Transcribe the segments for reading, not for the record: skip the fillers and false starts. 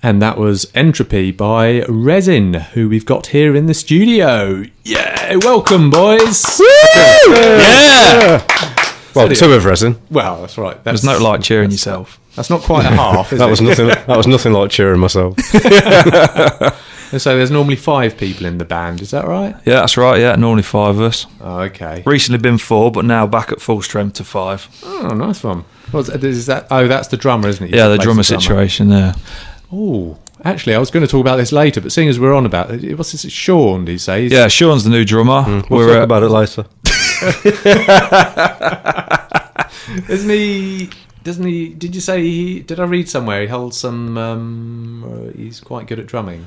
And that was Entropy by Resin, who we've got here in the studio. Yeah, welcome, boys. Woo! Yeah. Well, two of Resin. Well, that's right. There's no like cheering yourself. That's not quite a half, is that it? was nothing like cheering myself. So there's normally 5 people in the band, is that right? Yeah, that's right. Yeah, normally 5 of us. Oh, okay. Recently been 4, but now back at full strength to 5. Oh, nice one. Is that? Oh, that's the drummer, isn't it? Yeah, the drummer situation. Yeah. Oh, actually, I was going to talk about this later, but seeing as we're on about it, what's this? Sean, do you say? Yeah, Sean's the new drummer. We'll talk about it later. Isn't he? Doesn't he? Did you say did I read somewhere he holds some? He's quite good at drumming.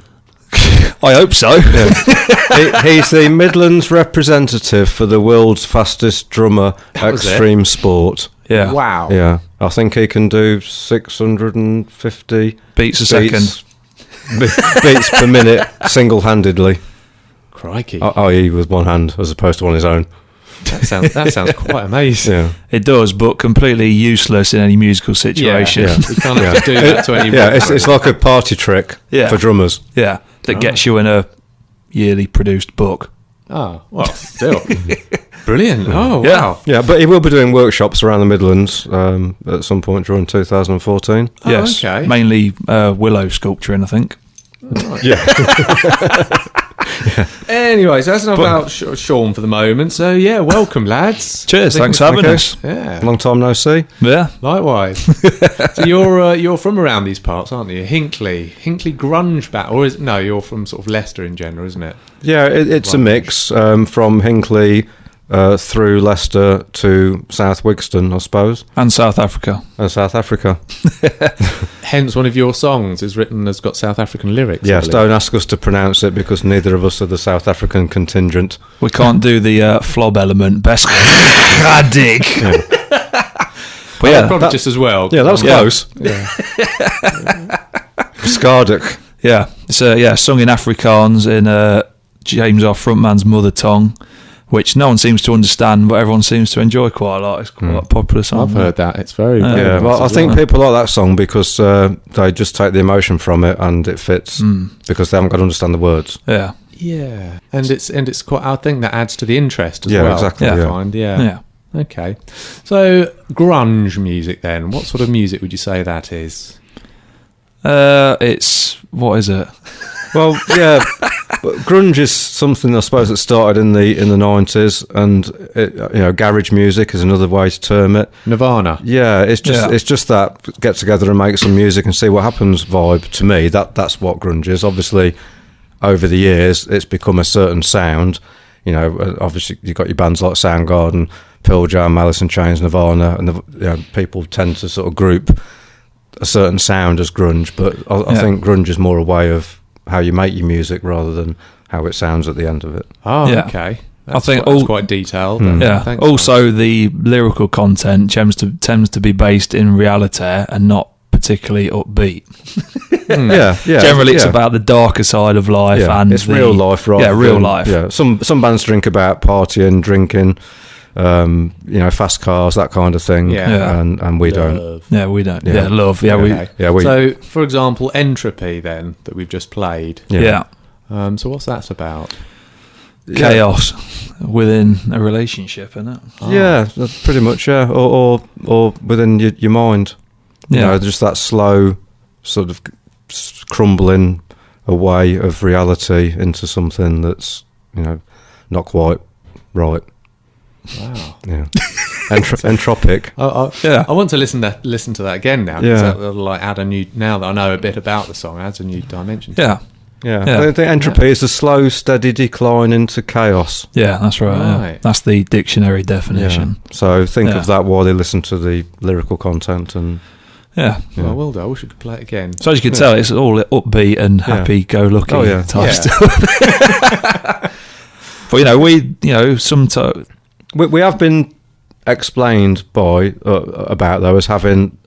I hope so. Yeah. He's the Midlands representative for the world's fastest drummer extreme sport. Yeah. Wow. Yeah. I think he can do 650 beats a second. Beats per minute single-handedly. Crikey. I.e. with one hand as opposed to on his own. That sounds quite amazing. Yeah. It does, but completely useless in any musical situation. Yeah. You can't have to do that to any. Yeah, it's like a party trick for drummers. Yeah, that gets you in a yearly produced book. Oh, well, still. Brilliant. Oh, yeah. Wow. Yeah, but he will be doing workshops around the Midlands at some point during 2014. Oh, yes, okay. Mainly willow sculpturing, I think. Right. Yeah. Anyway, so that's enough about Sean for the moment. So, yeah, welcome, lads. Cheers, thanks for having us. Yeah. Long time no see. Yeah. Likewise. So you're from around these parts, aren't you? Hinkley grunge back, or you're from sort of Leicester in general, isn't it? Yeah, it's a mix from Hinkley through Leicester to South Wigston, I suppose. And South Africa. Hence, one of your songs has got South African lyrics. Yes, don't ask us to pronounce it because neither of us are the South African contingent. We can't do the flob element. Best dig. But yeah, probably just as well. Yeah, that was close. Yeah. Skardik. Yeah, it's sung in Afrikaans in James, our frontman's mother tongue, which no one seems to understand, but everyone seems to enjoy quite a lot. It's quite a popular song. I've heard that. It's very yeah. Well, I think people like that song because they just take the emotion from it and it fits because they haven't got to understand the words. Yeah. Yeah, and it's quite. I think that adds to the interest as well. Yeah, exactly. I find. Yeah. Okay. So grunge music then. What sort of music would you say that is? It's what is it? Well, yeah, but grunge is something I suppose that started in the 90s, and garage music is another way to term it. Nirvana. Yeah, it's just that get together and make some music and see what happens vibe. To me, that's what grunge is. Obviously, over the years, it's become a certain sound. You know, obviously you've got your bands like Soundgarden, Pearl Jam, Alice in Chains, Nirvana, and people tend to sort of group a certain sound as grunge. But I think grunge is more a way of how you make your music rather than how it sounds at the end of it. Oh, yeah. Okay. I think that's quite detailed. Yeah. Thanks, also, the lyrical content tends to be based in reality and not particularly upbeat. Yeah. Generally, it's about the darker side of life, and it's real life, right? Yeah, real life. Yeah. Some bands drink about partying, drinking, fast cars, that kind of thing. Yeah. And we don't. Yeah, we don't. Yeah, love. Yeah, okay. we. So, for example, Entropy then that we've just played. Yeah. So what's that about? Chaos within a relationship, isn't it? Oh. Yeah, that's pretty much. Yeah, or within your mind. You know, just that slow sort of crumbling away of reality into something that's not quite right. Wow. Yeah. Entropic. I want to listen to that again now. Yeah. That'll add a new. Now that I know a bit about the song, adds a new dimension. Yeah. Yeah. The entropy is a slow, steady decline into chaos. Yeah, that's right. Yeah. That's the dictionary definition. Yeah. So think of that while you listen to the lyrical content and. Yeah. Well, I will do. I wish we could play it again. So as you can tell, it's all upbeat and happy-go-lucky type stuff. But we have been explained about though as having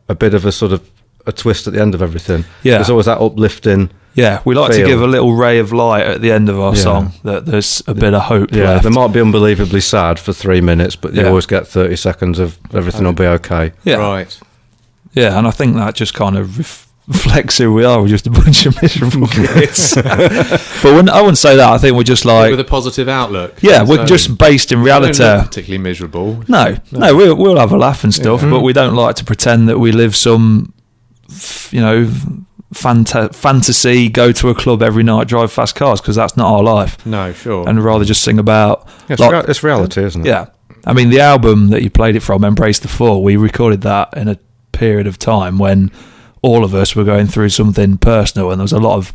a bit of a sort of a twist at the end of everything. Yeah, there's always that uplifting. Yeah, we like to give a little ray of light at the end of our song, that there's a bit of hope left. They might be unbelievably sad for 3 minutes, but you always get 30 seconds of everything will be okay. Yeah. Right. Yeah, and I think that just kind of reflects who we are. We're just a bunch of miserable kids. But I wouldn't say that. I think we're just like with a positive outlook. Yeah, we're just based in reality. We're not particularly miserable. No, we'll have a laugh and stuff, but we don't like to pretend that we live some, fantasy, go to a club every night, drive fast cars, because that's not our life. No, sure. And rather just sing about... It's reality, isn't it? Yeah. I mean, the album that you played it from, Embrace the Fall, we recorded that in a period of time when all of us were going through something personal, and there was a lot of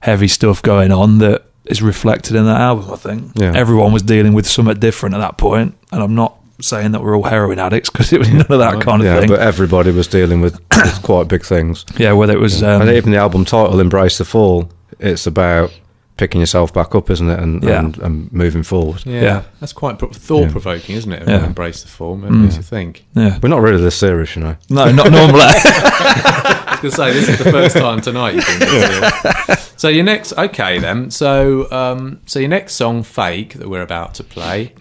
heavy stuff going on that is reflected in that album, I think. Yeah. Everyone was dealing with something different at that point, and I'm not saying that we're all heroin addicts, because it was none of that kind of thing. But everybody was dealing with quite big things. Yeah, whether it was... and even the album title, Embrace the Fall, it's about picking yourself back up, isn't it? And moving forward. Yeah. That's quite thought-provoking, isn't it? Yeah. Embrace the Fall. It makes you think. Yeah. We're not really this serious, you know. No, not normally. I was going to say, this is the first time tonight you've been this. So your next... Okay, then. So your next song, Fake, that we're about to play...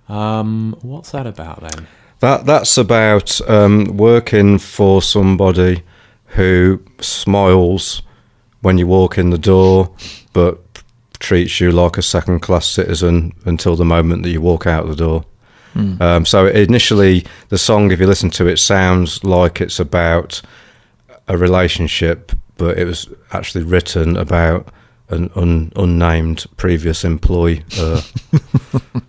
what's that about then? That's about working for somebody who smiles when you walk in the door, but treats you like a second-class citizen until the moment that you walk out the door. So initially, the song, if you listen to it, sounds like it's about a relationship, but it was actually written about an unnamed previous employee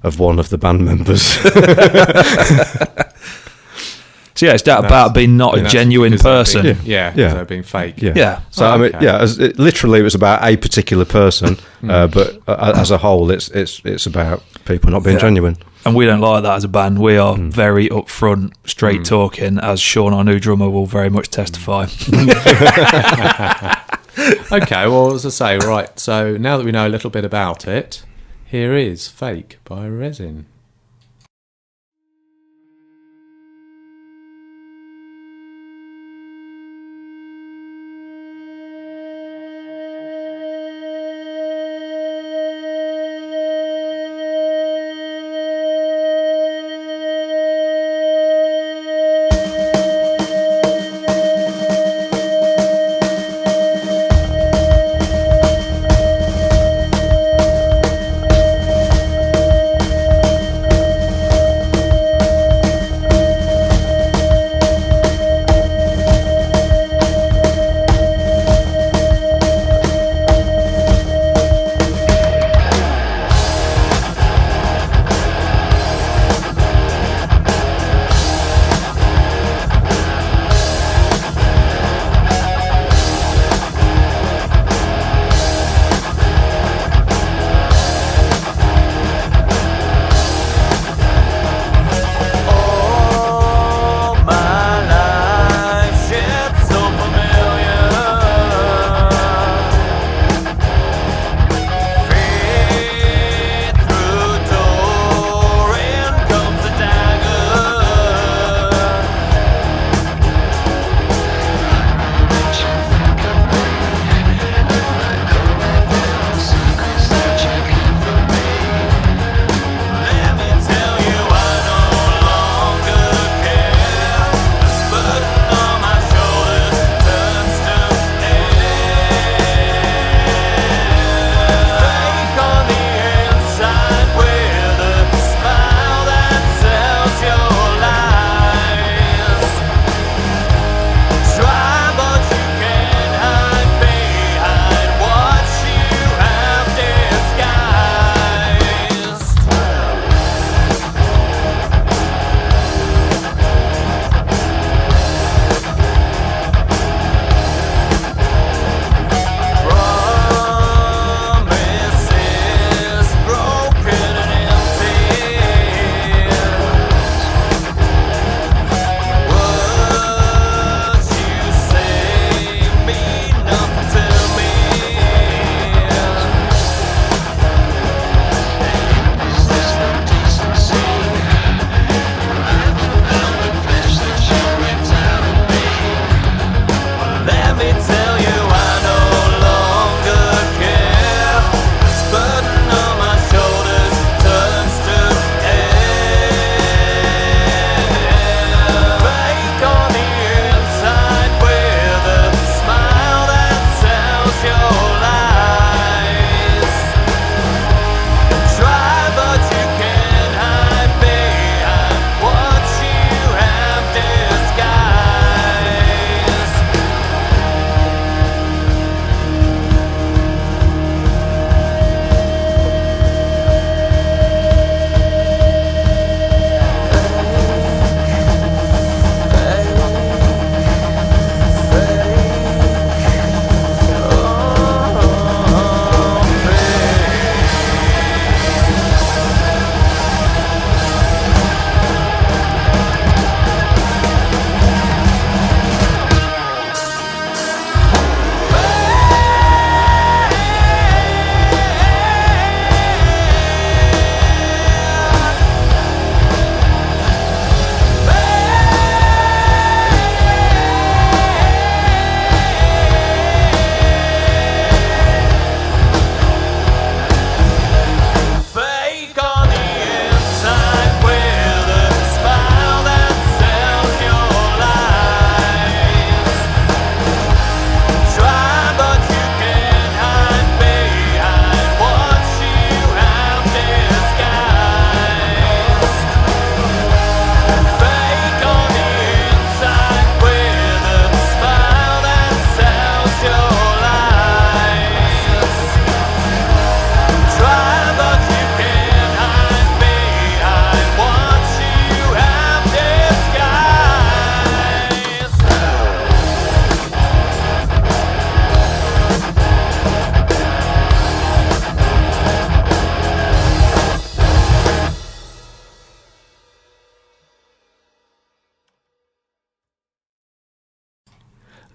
of one of the band members. So yeah, it's that about being not a genuine person. So being fake. Yeah. So literally, it was about a particular person, but as a whole, it's about people not being genuine. And we don't like that as a band. We are very upfront, straight talking, as Sean, our new drummer, will very much testify. Okay, well, as I say, right, so now that we know a little bit about it, here is Fake by Resin.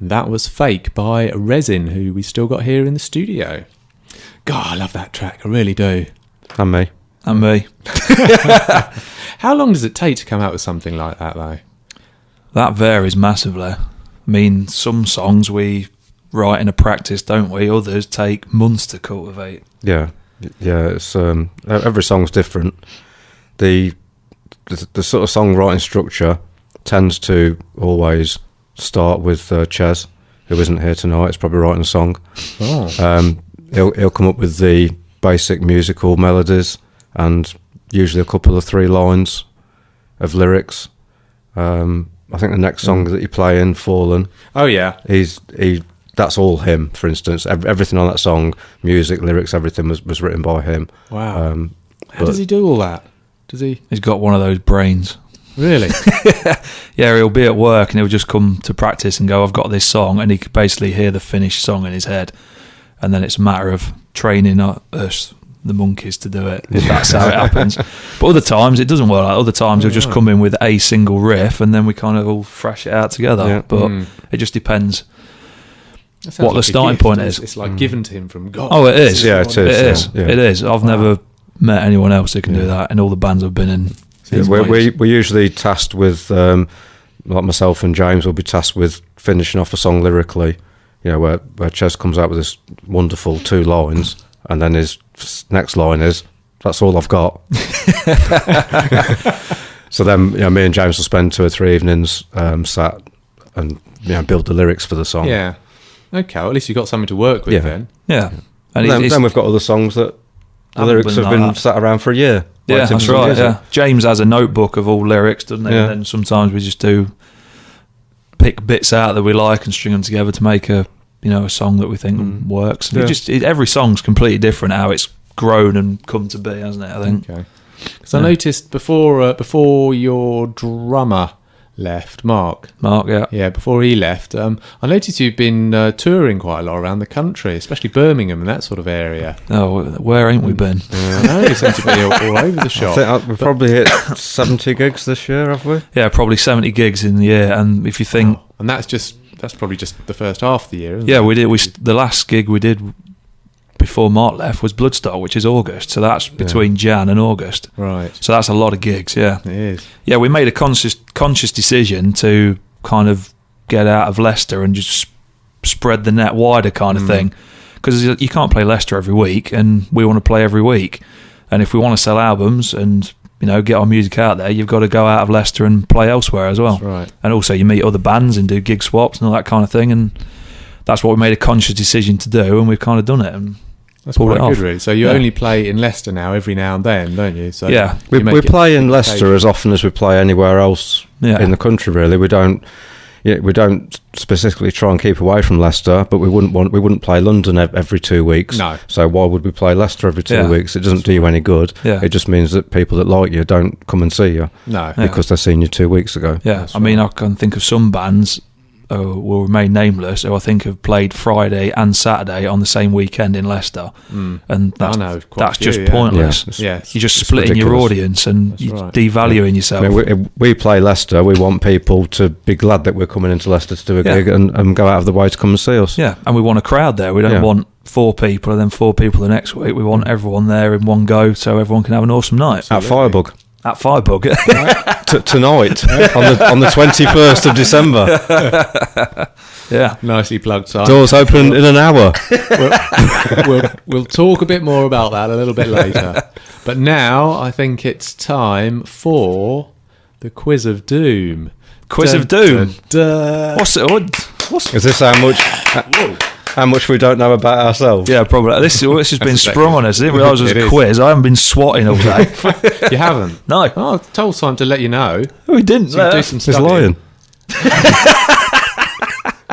That was Fake by Resin, who we still got here in the studio. God, I love that track. I really do. And me. And me. How long does it take to come out with something like that, though? That varies massively. I mean, some songs we write in a practice, don't we? Others take months to cultivate. Yeah. It's every song's different. The sort of songwriting structure tends to always start with Ches, who isn't here tonight. It's probably writing a song. Oh. He'll come up with the basic musical melodies and usually a couple of 3 lines of lyrics. I think the next song that you play in, Fallen. Oh yeah, that's all him. For instance, everything on that song, music, lyrics, everything was written by him. Wow. How does he do all that? Does he? He's got one of those brains. Really? Yeah, he'll be at work and he'll just come to practice and go, I've got this song, and he could basically hear the finished song in his head, and then it's a matter of training us, the monkeys, to do it, if that's how it happens. But other times it doesn't work like that. Other times he'll just come in with a single riff and then we kind of all thrash it out together. Yeah. But it just depends what the starting point is. It's like given to him from God. Oh, it is. Yeah, it is. It is. I've never met anyone else who can do that in all the bands I've been in. We're usually tasked with, like myself and James will be tasked with finishing off a song lyrically, where Ches comes out with this wonderful 2 lines, and then his next line is, that's all I've got. So then, me and James will spend 2 or 3 evenings sat and build the lyrics for the song. Yeah. Okay, well, at least you've got something to work with then. Yeah. And then we've got other songs that the lyrics have been sat around for a year. Yeah, that's right, yeah. James has a notebook of all lyrics, doesn't he? Yeah. And then sometimes we just pick bits out that we like and string them together to make a song that we think works. And every song's completely different how it's grown and come to be, hasn't it, I think? Okay. Because I noticed before your drummer left, Mark, before he left, I noticed you've been touring quite a lot around the country, especially Birmingham and that sort of area. Oh, where ain't we been? I know, you seem to be all over the shop. I think we've probably hit 70 gigs this year, have we? Yeah, probably 70 gigs in the year. And if you think... and that's probably just the first half of the year, isn't it? We did. The last gig we did before Mark left was Bloodstock, which is August. So that's between Jan and August. Right. So that's a lot of gigs, yeah. It is. Yeah, we made a conscious decision to kind of get out of Leicester and just spread the net wider kind of thing. Because you can't play Leicester every week, and we want to play every week. And if we want to sell albums and get our music out there, you've got to go out of Leicester and play elsewhere as well. That's right. And also you meet other bands and do gig swaps and all that kind of thing, and that's what we made a conscious decision to do, and we've kind of done it and that's quite good, really. So you only play in Leicester now every now and then, don't you? So we play in Leicester as often as we play anywhere else in the country, really. We don't specifically try and keep away from Leicester, but we wouldn't play London every 2 weeks. No. So why would we play Leicester every 2 weeks? It doesn't do you any good. Yeah. It just means that people that like you don't come and see you. No. Because they've seen you 2 weeks ago. Yeah. That's mean, I can think of some bands will remain nameless who I think have played Friday and Saturday on the same weekend in Leicester, and that's just pointless. Yeah. You're just splitting your audience and you're devaluing yourself. I mean, we play Leicester. We want people to be glad that we're coming into Leicester to do a gig and go out of the way to come and see us. Yeah, and we want a crowd there. We don't want 4 people and then 4 people the next week. We want everyone there in one go so everyone can have an awesome night. At Firebug. At Firebug. Tonight, on the 21st of December. Yeah. Nicely plugged, Simon. Doors open in an hour. We'll talk a bit more about that a little bit later. But now I think it's time for the Quiz of Doom. Quiz of Doom? What's it? Is this how much we don't know about ourselves? Yeah, probably. This has been sprung on us. I didn't realise it was a quiz. I haven't been swatting all day. You haven't? No. Oh, I told Simon to let you know. Oh, he didn't. So do some He's lying.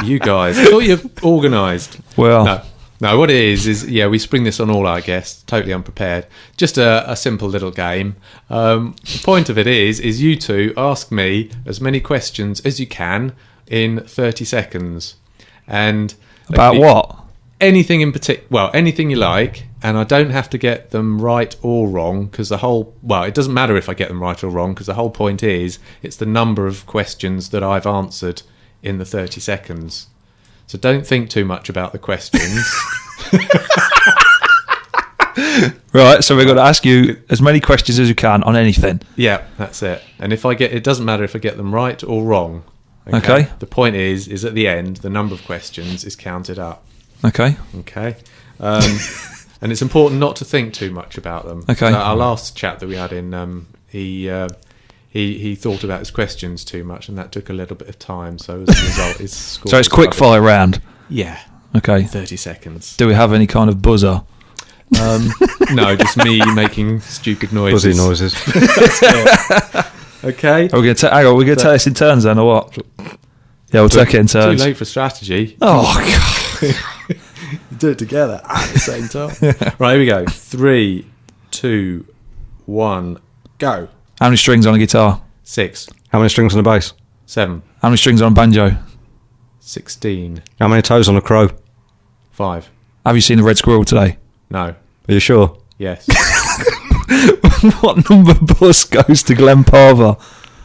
You guys. I thought you were organised. Well. No, what it is we spring this on all our guests, totally unprepared. Just a simple little game. The point of it is you two ask me as many questions as you can in 30 seconds. And... about what? Anything in particular. Well, anything you like, and I don't have to get them right or wrong, because it doesn't matter if I get them right or wrong, because the whole point is it's the number of questions that I've answered in the 30 seconds. So don't think too much about the questions. Right, so we're going to ask you as many questions as you can on anything. Yeah, that's it. And if it doesn't matter if I get them right or wrong. Okay. The point is at the end, the number of questions is counted up. Okay. Okay. And it's important not to think too much about them. Okay. So our last chat that we had in, he thought about his questions too much, and that took a little bit of time. So as a result, his score. So it's was quick rubbish. fire round. Yeah. Okay. 30 seconds. Do we have any kind of buzzer? No, just me making stupid noises. Buzzy noises. Okay. Are we going to hang on, we're going to take this in turns then, or what? Yeah, we'll take it in Too turns. late for strategy. Oh, God. Do it together at the same time. Right, here we go. 3, 2, 1, go. How many strings on a guitar? 6, How many strings on a bass? 7, How many strings on a banjo? 16, How many toes on a crow? 5. Have you seen the red squirrel today? No. Are you sure? Yes. What number bus goes to Glenparva?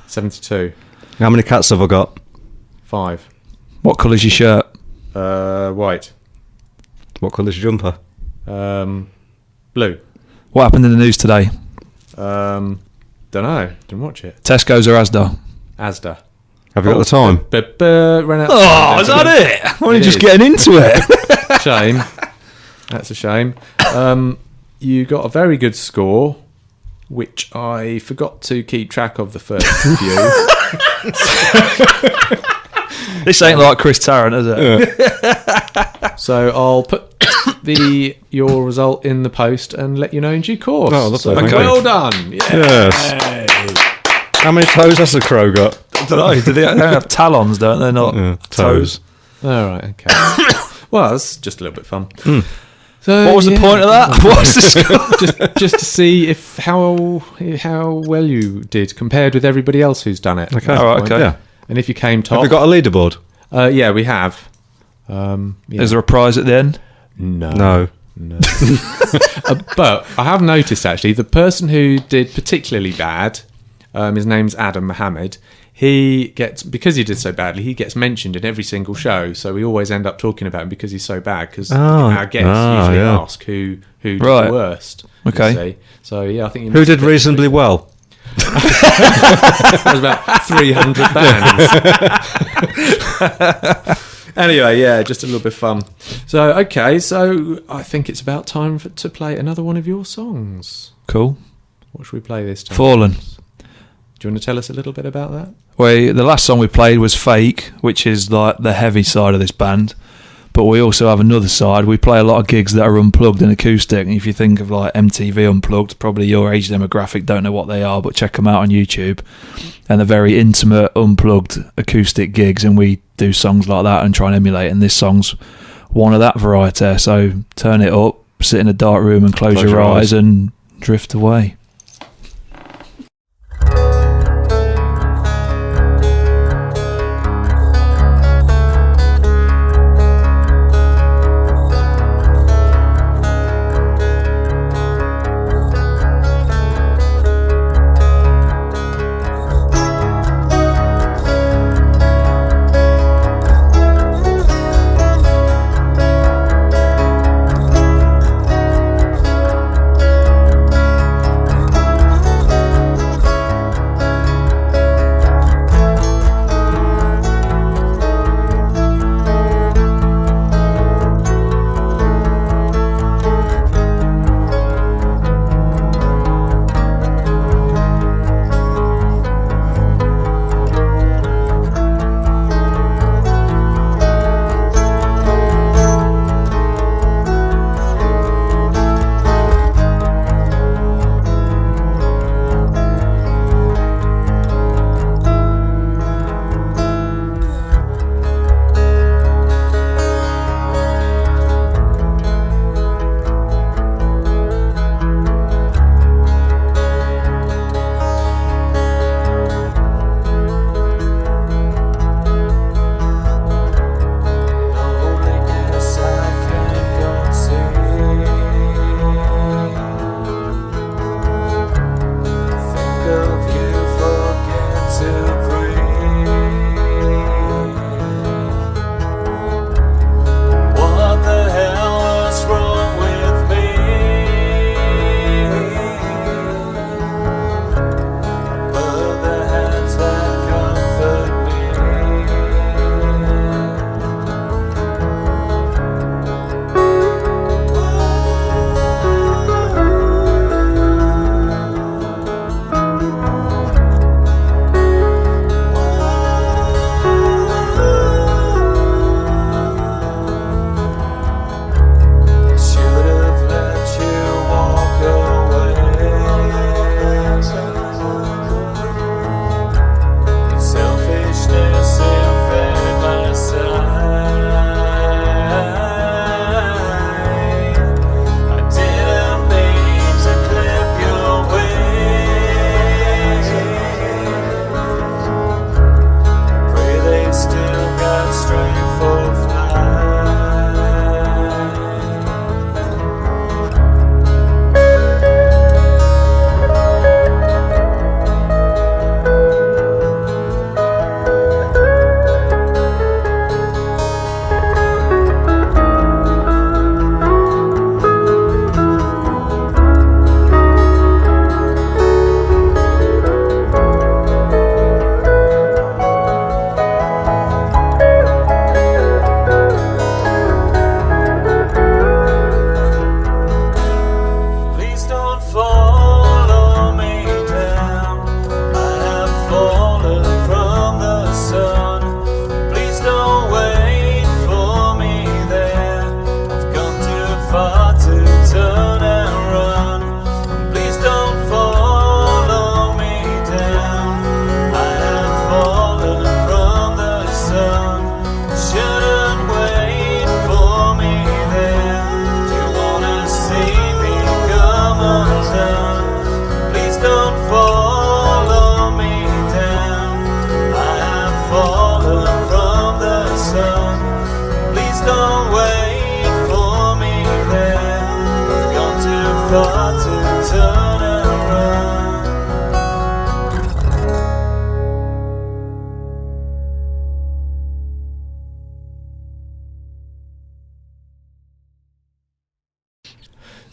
72. How many cats have I got? 5. What colour's your shirt? White. What colour's your jumper? Blue. What happened in the news today? Don't know. Didn't watch it. Tesco's or Asda? Asda. Have you got the time? But ran out. Oh, is that it? I'm only It just is. getting into it. Shame. That's a shame. You got a very good score, which I forgot to keep track of the first few. This ain't like Chris Tarrant, is it? So I'll put your result in the post and let you know in due course. Oh, lovely. So Thank you. well done. Yeah. Yes. How many toes has the crow got? I don't know. They don't have talons, don't they? Not Yeah, toes. All right. Okay. Well, that's just a little bit fun. So, What was the point of that? What was the score? just to see if how well you did compared with everybody else who's done it. Okay. All right, okay. Yeah. And if you came top, Have we got a leaderboard? yeah, we have. Yeah. Is there a prize at the end? No. But I have noticed actually the person who did particularly bad, his name's Adam Mohammed. He gets, because he did so badly, he gets mentioned in every single show. So we always end up talking about him because he's so bad. Because our guests usually ask who did Right. the worst. Okay. you see. So yeah, I think Who did reasonably well? There was about 300 bands. Anyway, yeah, just a little bit of fun. So okay, so I think it's about time to play another one of your songs. Cool. What should we play this time? Fallen. Do you want to tell us a little bit about that? The last song we played was Fake, which is like the heavy side of this band. But we also have another side. We play a lot of gigs that are unplugged and acoustic. And if you think of like MTV Unplugged, probably your age demographic don't know what they are, but check them out on YouTube. And they're very intimate, unplugged acoustic gigs. And we do songs like that and try and emulate. And this song's one of that variety. So turn it up, sit in a dark room and close your eyes and drift away.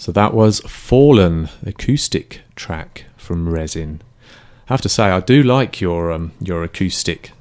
So that was Fallen, acoustic track from Resin. I have to say, I do like your acoustic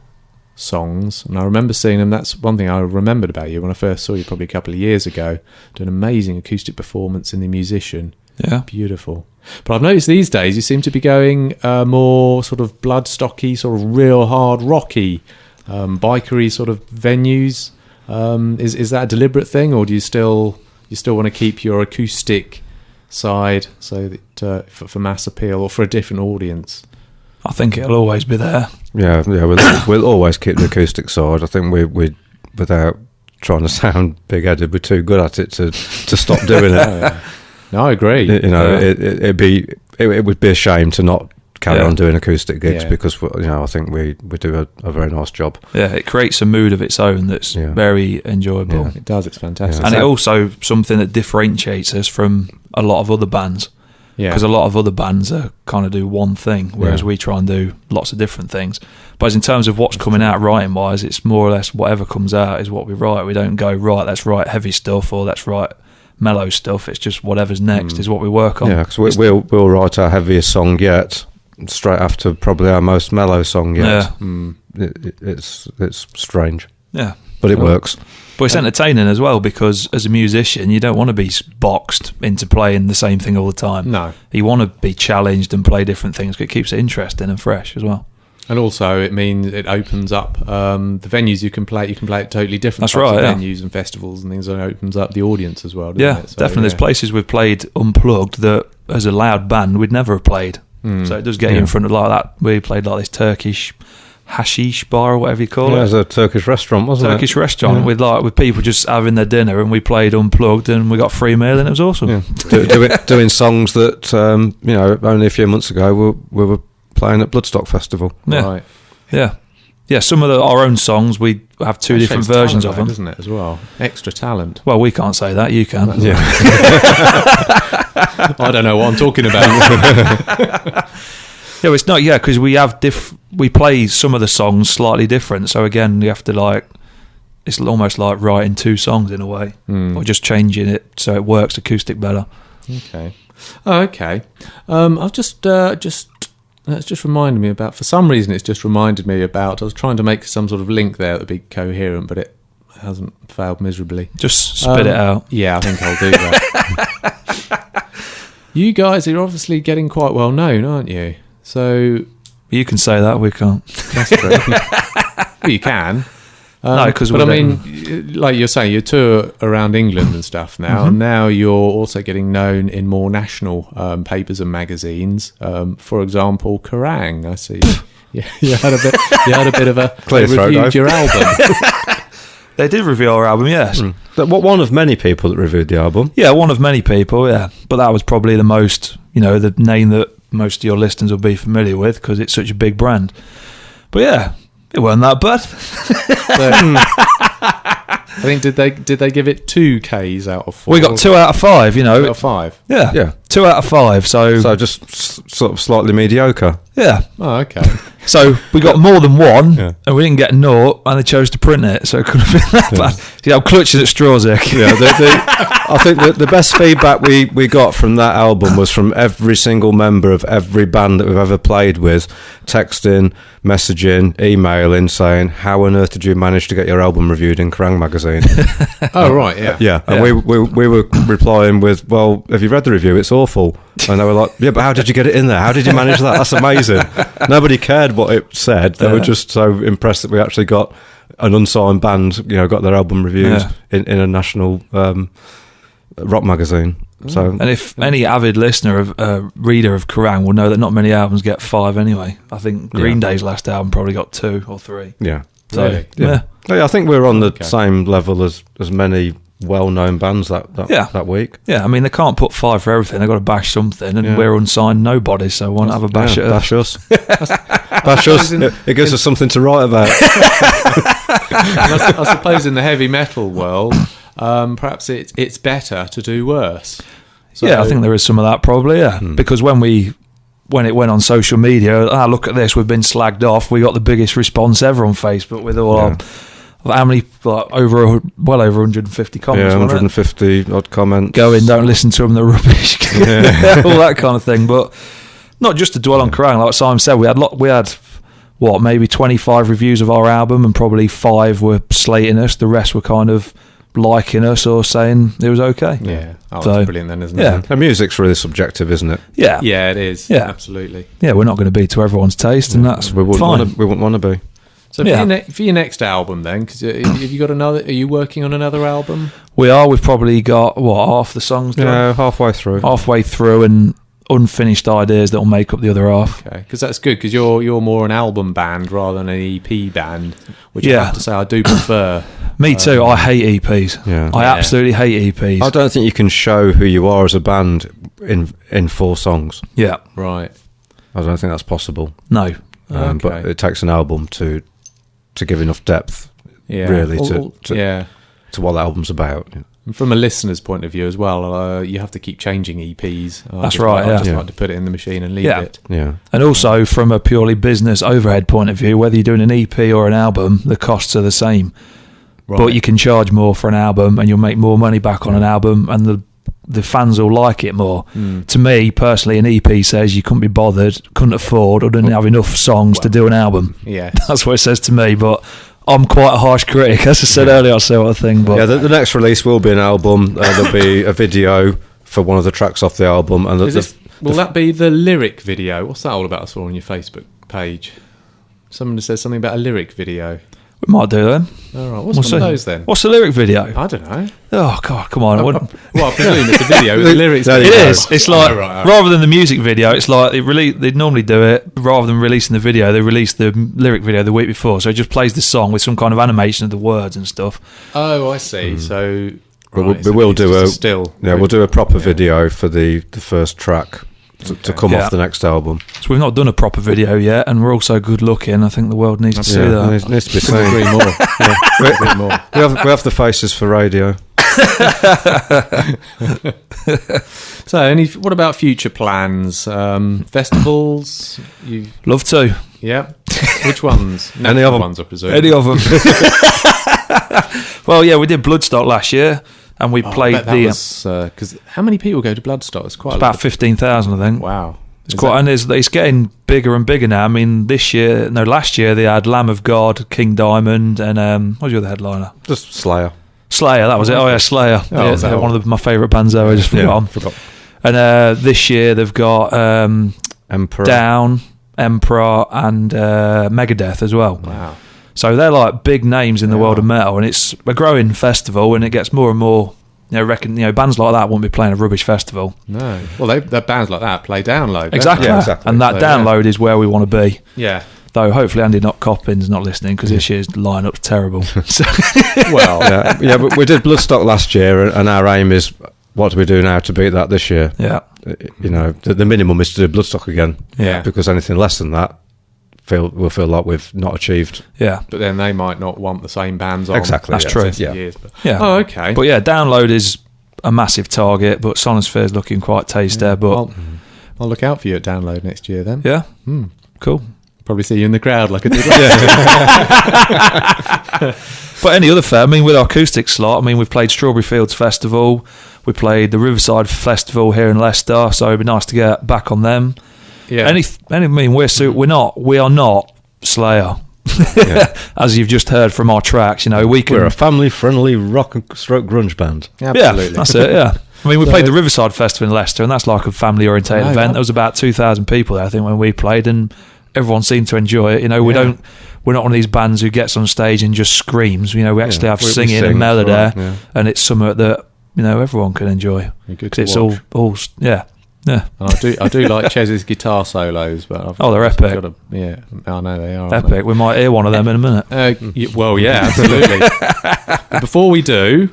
songs, and I remember seeing them. That's one thing I remembered about you when I first saw you probably a couple of years ago. Did an amazing acoustic performance in The Musician. Yeah. Beautiful. But I've noticed these days you seem to be going more sort of bloodstocky, sort of real hard rocky, bikery sort of venues. Is that a deliberate thing, or do you still want to keep your acoustic side so that for mass appeal or for a different audience? I think it'll always be there. Yeah. We'll always keep the acoustic side. I think we without trying to sound big-headed, we're too good at it to stop doing it. No, I agree. It would be a shame to not carry on doing acoustic gigs because I think we do a very nice job. Yeah, it creates a mood of its own that's very enjoyable. Yeah, it does. It's fantastic, and it also something that differentiates us from a lot of other bands. Yeah, because a lot of other bands kind of do one thing, whereas we try and do lots of different things. But in terms of what's coming out writing wise, it's more or less whatever comes out is what we write. We don't go right, let's write heavy stuff or let's write mellow stuff. It's just whatever's next is what we work on. Yeah, because we'll write our heaviest song yet straight after probably our most mellow song yet. Yeah. It's strange. Yeah, but it works. But it's entertaining as well, because as a musician you don't want to be boxed into playing the same thing all the time. No, you want to be challenged and play different things. It keeps it interesting and fresh as well. And also, it means it opens up the venues you can play. You can play at totally different types of venues and festivals and things, and it opens up the audience as well. Doesn't it? So, definitely. There's places we've played unplugged that, as a loud band, we'd never have played. So it does get you in front of like that. We played like this Turkish hashish bar or whatever you call it. Yeah, it was a Turkish restaurant, wasn't it? Turkish restaurant with people just having their dinner, and we played unplugged, and we got free meal, and it was awesome. Yeah. Doing songs that only a few months ago we were playing at Bloodstock Festival. Yeah. Right. Yeah, some of our own songs, we have two different versions of them. Isn't it, as well? Extra talent. Well, we can't say that, you can. Yeah. I don't know what I'm talking about. Yeah, it's not, because we play some of the songs slightly different, so again, you have to it's almost like writing two songs in a way, or just changing it so it works acoustic better. Okay. Oh, okay. I've just that's just reminded me about, for some reason it's just reminded me about, I was trying to make some sort of link there that would be coherent, but it hasn't, failed miserably. Just spit it out. Yeah, I think I'll do that. You guys are obviously getting quite well known, aren't you? So you can say that, we can't. That's true. Well, you can. No, because but I mean, like you're saying, you tour around England and stuff now, and now you're also getting known in more national papers and magazines. For example, Kerrang! I see. You had a bit of a. They reviewed your album. They did review our album, yes. One of many people that reviewed the album. Yeah, one of many people. Yeah, but that was probably the most, the name that most of your listeners will be familiar with because it's such a big brand. But yeah. It wasn't that bad. I think did they give it 2 Ks out of 4? We got 2 out of 5. 2 out of 5. Yeah. 2 out of 5. So just sort of slightly mediocre. Yeah. Oh, okay. So we got more than 1, and we didn't get 0, and they chose to print it, so it couldn't have been that bad. Yeah, I'm clutching at straws here. Yeah, I think the best feedback we got from that album was from every single member of every band that we've ever played with, texting, messaging, emailing, saying, "How on earth did you manage to get your album reviewed in Kerrang! Magazine?" Oh, right, yeah. Yeah, and we were replying with, "Well, have you read the review? It's awful." And they were like, "Yeah, but how did you get it in there? How did you manage that? That's amazing." Nobody cared what it said. They were just so impressed that we actually got an unsigned band, got their album reviews in a national rock magazine. So, and if any avid listener of reader of Kerrang! Will know that not many albums get 5 anyway. I think Green Day's last album probably got 2 or 3. Yeah. So, really? Yeah, I think we're on the same level as many well-known bands that week. Yeah, I mean, they can't put 5 for everything. They've got to bash something, and we're unsigned nobody, so why not have a bash at bash us. Bash us. It gives us something to write about. I suppose in the heavy metal world, perhaps it's better to do worse. So, I think there is some of that probably, because when it went on social media, look at this, we've been slagged off, we got the biggest response ever on Facebook with all How many? Like well over 150 comments. Yeah, wasn't it? 150 odd comments. Go in, don't listen to them, they're rubbish. All that kind of thing. But not just to dwell on Kerrang, like Simon said, we had what, maybe 25 reviews of our album, and probably 5 were slating us. The rest were kind of liking us or saying it was okay. Yeah. Oh, that's brilliant then, isn't Yeah. it? And music's really subjective, isn't it? Yeah. Yeah, it is. Yeah. Absolutely. Yeah, we're not going to be to everyone's taste, and that's We fine. wouldn't want to be. So for your next album then, because have you got another, are you working on another album? We've probably got, half the songs done? Yeah, halfway through. And unfinished ideas that will make up the other half. Okay, because that's good, because you're more an album band rather than an EP band, which I have to say I do prefer. Me too. I hate EPs. Yeah. I absolutely hate EPs. I don't think you can show who you are as a band in 4 songs. Yeah. Right. I don't think that's possible. No. But it takes an album to give enough depth, Yeah. really, to what the album's about. And from a listener's point of view as well, you have to keep changing EPs. That's right, I just yeah. like to put it in the machine and leave Yeah. it. Yeah. And also from a purely business overhead point of view, whether you're doing an EP or an album, the costs are the same. Right. But you can charge more for an album and you'll make more money back on an album, and the fans will like it more. To me, personally, an EP says you couldn't be bothered, couldn't afford, or didn't have enough songs to do an album. Yeah. That's what it says to me, but I'm quite a harsh critic. As I said earlier, I say what I think. But Yeah, the next release will be an album. There'll be a video for one of the tracks off the album. And Will that be the lyric video? What's that all about? I saw on your Facebook page. Someone says something about a lyric video. we might do then. All right, what's one of those then? What's the lyric video? I don't know. Oh, God, come on. Well, I presume it's a video with the lyrics. There It you go. is. It's like, Oh, right. rather than the music video, it's like they normally do it, rather than releasing the video, they release the lyric video the week before. So it just plays the song with some kind of animation of the words and stuff. Oh, I see. So, we will do a still. Yeah, we'll do a proper video for the first track to come off the next album. So we've not done a proper video yet, and we're also good looking. I think the world needs to see that. It needs to be Couldn't seen. agree more. Couldn't agree more. We have the faces for radio. So, what about future plans? Festivals? Love to. Yeah. Which ones? Any of Natural them? ones, I presume. Any of them. Well, yeah, we did Bloodstock last year, and we played because how many people go to Bloodstock? It's quite about 15,000, I think. Wow. It's quite, and it's getting bigger and bigger now. I mean, last year they had Lamb of God, King Diamond, and what was the other headliner? Just Slayer. Slayer, that was it. Oh yeah, Slayer. Oh, yeah, one of my favourite bands there. I just forgot. And this year they've got Emperor. Down, Emperor, and Megadeth as well. Wow. So they're like big names in the world of metal, and it's a growing festival, and it gets more and more. Bands like that won't be playing a rubbish festival. No. Well, they're bands like that play Download. don't Exactly. they? Yeah, exactly. And that So, Download is where we want to be. Yeah. Though hopefully Andy Coppin's not listening, because this year's lineup's terrible. So, Well, Yeah, but we did Bloodstock last year, and our aim is what do we do now to beat that this year? yeah. The minimum is to do Bloodstock again. Yeah. Because anything less than that, we'll feel like we've not achieved. Yeah. but then they might not want the same bands on. Exactly, That's yeah. true. Yeah. Years, but, Yeah. Oh, okay. But yeah, Download is a massive target, but Sonosphere's looking quite tasty. But I'll look out for you at Download next year then. yeah, cool. Probably see you in the crowd like I did last year. But any other fair, I mean, with our acoustic slot, I mean, we've played Strawberry Fields Festival, we played the Riverside Festival here in Leicester, so it'd be nice to get back on them. Yeah. I mean, we are not Slayer, as you've just heard from our tracks. We're a family-friendly rock and stroke grunge band. Absolutely. Yeah, that's it. Yeah. I mean, we played the Riverside Festival in Leicester, and that's like a family-orientated event. There was about 2,000 people there, I think, when we played, and everyone seemed to enjoy it. We're not one of these bands who gets on stage and just screams. We actually have singing sing, and melody, right, and it's something that everyone can enjoy. Good 'Cause to it's watch. all yeah. And I do like Chez's guitar solos, but They're epic. I know they are. Epic. We might hear one of them in a minute. Well, yeah, absolutely. But before we do,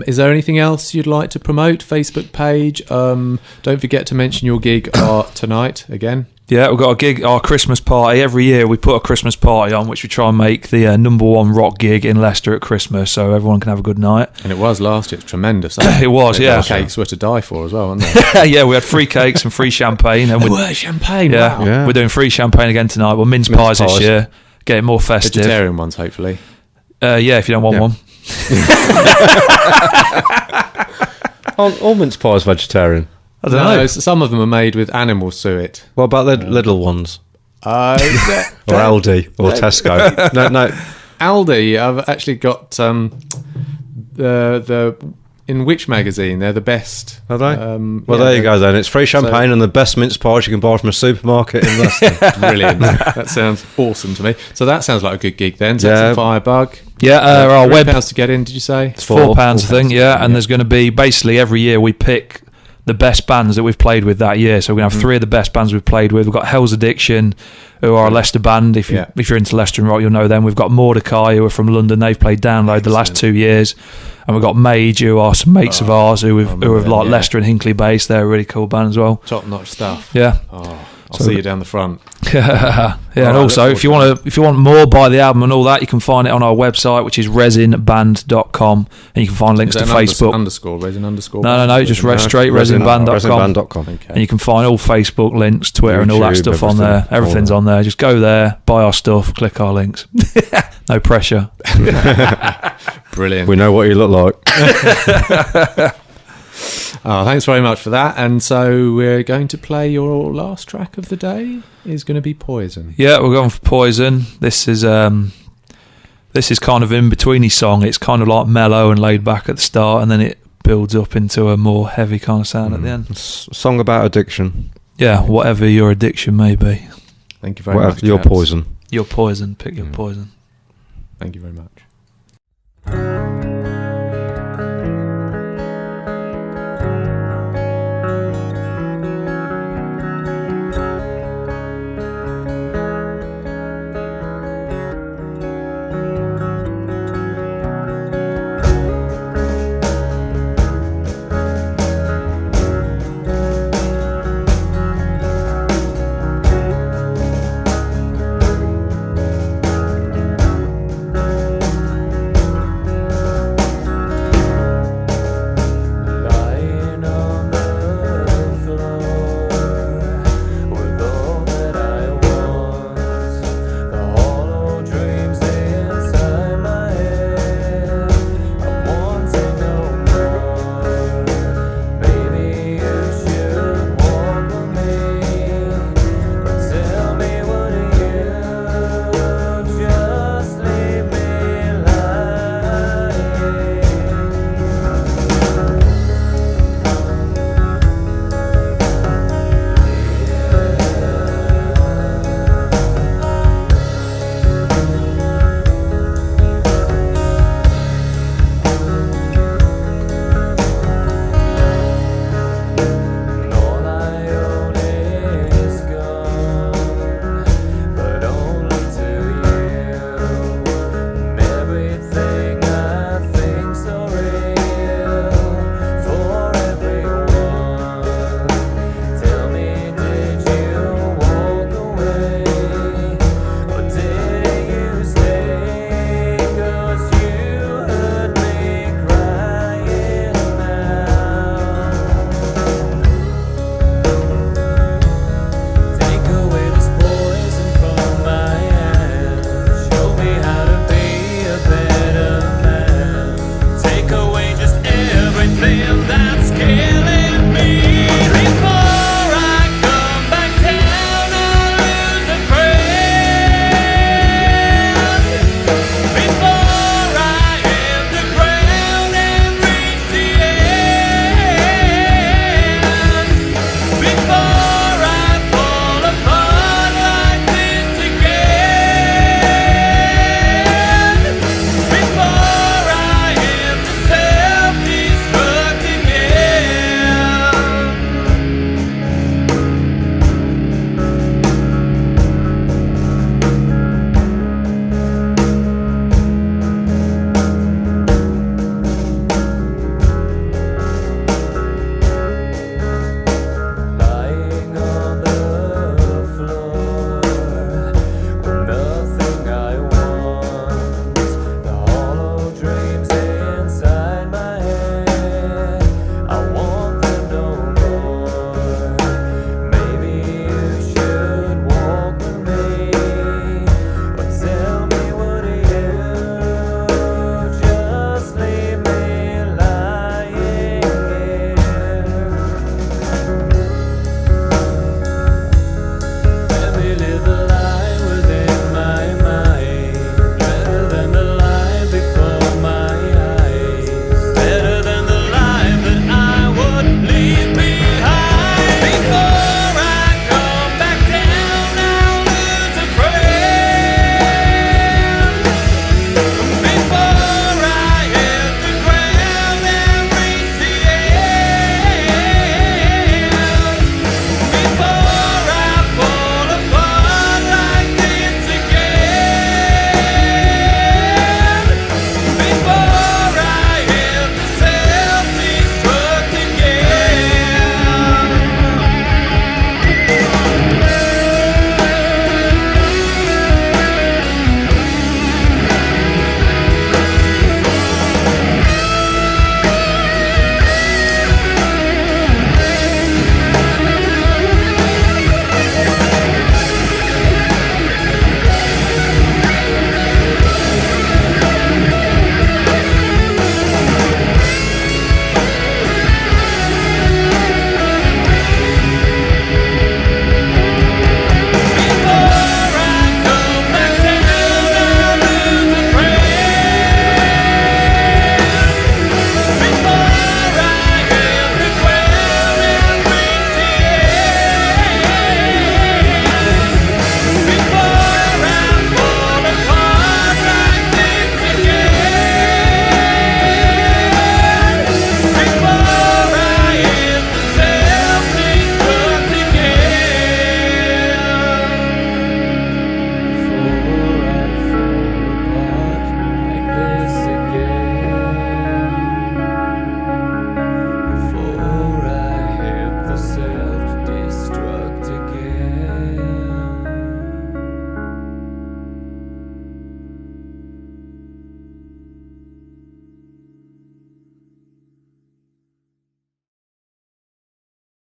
is there anything else you'd like to promote? Facebook page. Don't forget to mention your gig tonight again. Yeah, we've got a gig, our Christmas party. Every year we put a Christmas party on, which we try and make the number one rock gig in Leicester at Christmas, so everyone can have a good night. And it was last year. It's tremendous. It was, yeah. The cakes were to die for as well, weren't they? Yeah, we had free cakes and free champagne. And Champagne, yeah, wow. Yeah. we're doing free champagne again tonight. Well, mince pies this pies. year. get it more festive. Vegetarian ones, hopefully. Yeah, if you don't want one. All mince pies vegetarian? I don't know. Some of them are made with animal suet. What about the little ones? Or Aldi or Tesco? No. Aldi, I've actually got the in Which magazine they're the best. Are they? There you go then. It's free champagne and the best mince pies you can buy from a supermarket in Leicester. Brilliant. That sounds awesome to me. So that sounds like a good gig then. Texan Firebug. Yeah, our web £3 to get in, did you say? It's £4, I think, yeah. And there's going to be, basically every year we pick the best bands that we've played with that year. So we're going to have 3 of the best bands we've played with. We've got Hell's Addiction, who are a Leicester band. If you're into Leicester and rock, you'll know them. We've got Mordecai, who are from London. They've played Download the last 2 years. And we've got Mage, who are some mates of ours who have like Leicester and Hinckley based. They're a really cool band as well. Top-notch stuff. Yeah. I'll see you down the front. And also, if you want more, buy the album and all that, you can find it on our website, which is resinband.com, and you can find links to Facebook. Resin underscore? No, just straight resinband.com. Resinband.com. Okay. And you can find all Facebook links, Twitter, YouTube, and all that stuff on there. Everything's on there. Just go there, buy our stuff, click our links. No pressure. Brilliant. We know what you look like. Thanks very much for that. And so we're going to play your last track of the day. Is going to be Poison. Yeah, we're going for Poison. This is kind of in betweeny song. It's kind of like mellow and laid back at the start, and then it builds up into a more heavy kind of sound at the end. It's a song about addiction. Yeah, whatever your addiction may be. Thank you very much. Your poison. Your poison. Pick your poison. Thank you very much.